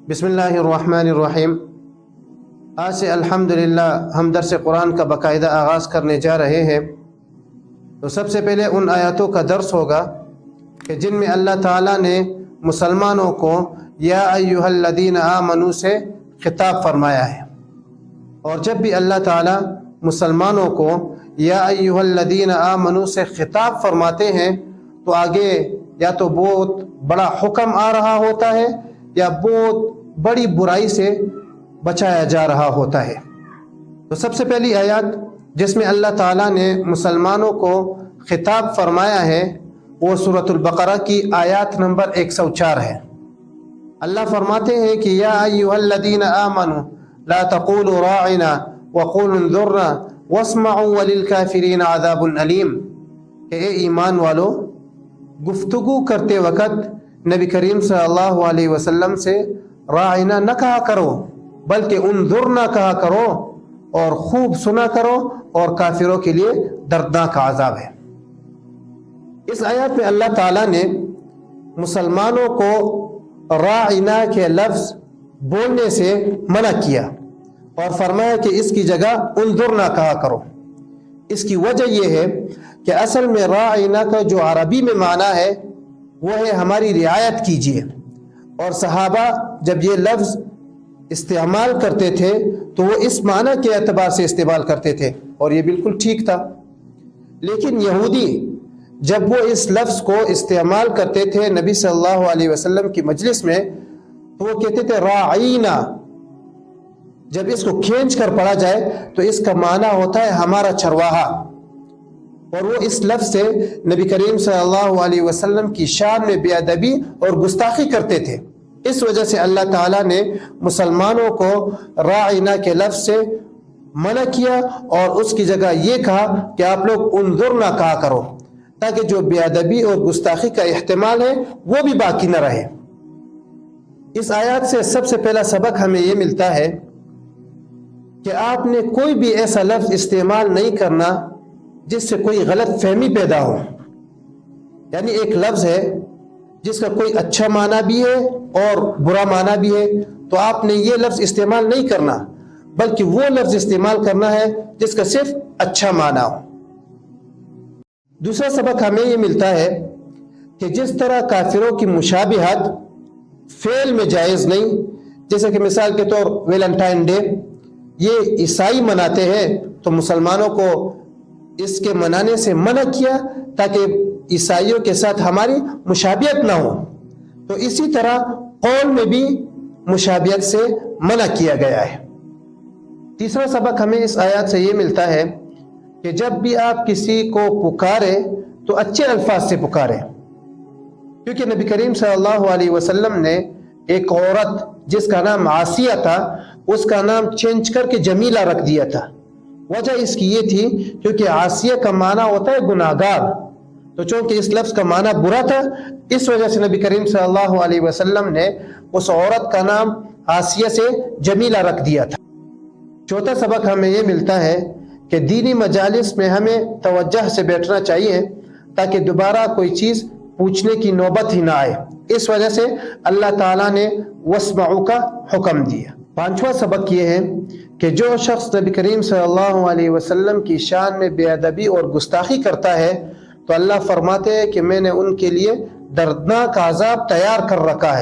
बिस्मिल्लाहिर्रहमानिर्रहीम। आज से अल्हम्दुलिल्लाह हम दर्स कुरान का बाकायदा आगाज़ करने जा रहे हैं। तो सबसे पहले उन आयतों का दर्स होगा कि जिनमें अल्लाह ताला ने मुसलमानों को या अय्युहल्लज़ीना आमनू से खिताब फरमाया है। और जब भी अल्लाह ताला मुसलमानों को या अय्युहल्लज़ीना आमनू से खिताब फरमाते हैं तो आगे या तो बहुत बड़ा हुक्म आ रहा होता है या बहुत बड़ी बुराई से बचाया जा रहा होता है। तो सबसे पहली आयत जिसमें अल्लाह ताला ने मुसलमानों को खिताब फरमाया है वो सूरतुल बकरा की आयत नंबर 104 है। अल्लाह फरमाते हैं कि या अय्युहल्लज़ीना आमनू ला तक़ूलू राइना वक़ूलू उन्ज़ुरना वस्मऊ वलिल काफिरीन अज़ाबुन अलीम। कि ए ईमान वालो, गुफ्तगू करते वक़्त नबी करीम सल्लल्लाहु अलैहि वसल्लम से राइना न कहा करो बल्कि उन्ज़ुरना कहा करो और खूब सुना करो और काफिरों के लिए दर्दनाक आज़ाब है। इस आयत में अल्लाह ताला ने मुसलमानों को राइना के लफ्ज़ बोलने से मना किया और फरमाया कि इसकी जगह उन्ज़ुरना कहा करो। इसकी वजह यह है कि असल में राइना का जो अरबी में माना है वो है हमारी रियायत कीजिए। और सहाबा जब ये लफ्ज़ इस्तेमाल करते थे तो वो इस माना के एतबार से इस्तेमाल करते थे और ये बिल्कुल ठीक था। लेकिन यहूदी जब वो इस लफ्ज़ को इस्तेमाल करते थे नबी सल्लल्लाहु अलैहि वसल्लम की मजलिस में तो वो कहते थे राइना। जब इसको खींच कर पढ़ा जाए तो इसका माना होता है हमारा चरवाहा। और वो इस लफ्ज़ से नबी करीम सल्लल्लाहु अलैहि वसल्लम की शान में बेअदबी और गुस्ताखी करते थे। इस वजह से अल्लाह ताला ने मुसलमानों को राइना के लफ्ज़ से मना किया और उसकी जगह ये कहा कि आप लोग उन्ज़ुरना कहा करो ताकि जो बेअदबी और गुस्ताखी का इहतिमाल है वो भी बाकी न रहे। इस आयत से सबसे पहला सबक हमें ये मिलता है कि आपने कोई भी ऐसा लफ्ज़ इस्तेमाल नहीं करना जिससे कोई गलत फहमी पैदा हो। यानी एक लफ्ज़ है जिसका कोई अच्छा माना भी है और बुरा माना भी है तो आपने ये लफ्ज़ इस्तेमाल नहीं करना बल्कि वो लफ्ज़ इस्तेमाल करना है जिसका सिर्फ अच्छा माना हो। दूसरा सबक हमें ये मिलता है कि जिस तरह काफिरों की मुशाबिहत फेल में जायज़ नहीं, जैसे कि मिसाल के तौर वैलेंटाइन डे ये ईसाई मनाते हैं तो मुसलमानों को इसके मनाने से मना किया ताकि ईसाइयों के साथ हमारी मुशाबियत ना हो। तो इसी तरह कौल में भी मुशाबियत से मना किया गया है। तीसरा सबक हमें इस आयत से ये मिलता है कि जब भी आप किसी को पुकारे तो अच्छे अल्फाज से पुकारे, क्योंकि नबी करीम सल्लल्लाहु अलैहि वसल्लम ने एक औरत जिसका नाम आसिया था उसका नाम चेंज करके जमीला रख दिया था। वजह इसकी ये थी क्योंकि आसिया का माना होता है गुनाहगार, तो चूंकि इस लफ्ज़ का माना बुरा था इस वजह से नबी करीम सल्लल्लाहु अलैहि वसल्लम ने उस औरत का नाम आसिया से जमीला रख दिया था। चौथा सबक हमें ये मिलता है कि दीनी मजालिस में हमें तवज्जह से बैठना चाहिए ताकि दोबारा कोई चीज़ पूछने की नौबत ही ना आए। इस वजह से अल्लाह ताला ने वस्मऊ का हुक्म दिया। पांचवा सबक ये है कि जो शख्स नबी करीम सल्लल्लाहु अलैहि वसल्लम की शान में बेअदबी और गुस्ताखी करता है तो अल्लाह फरमाते हैं कि मैंने उनके लिए दर्दनाक अज़ाब तैयार कर रखा है।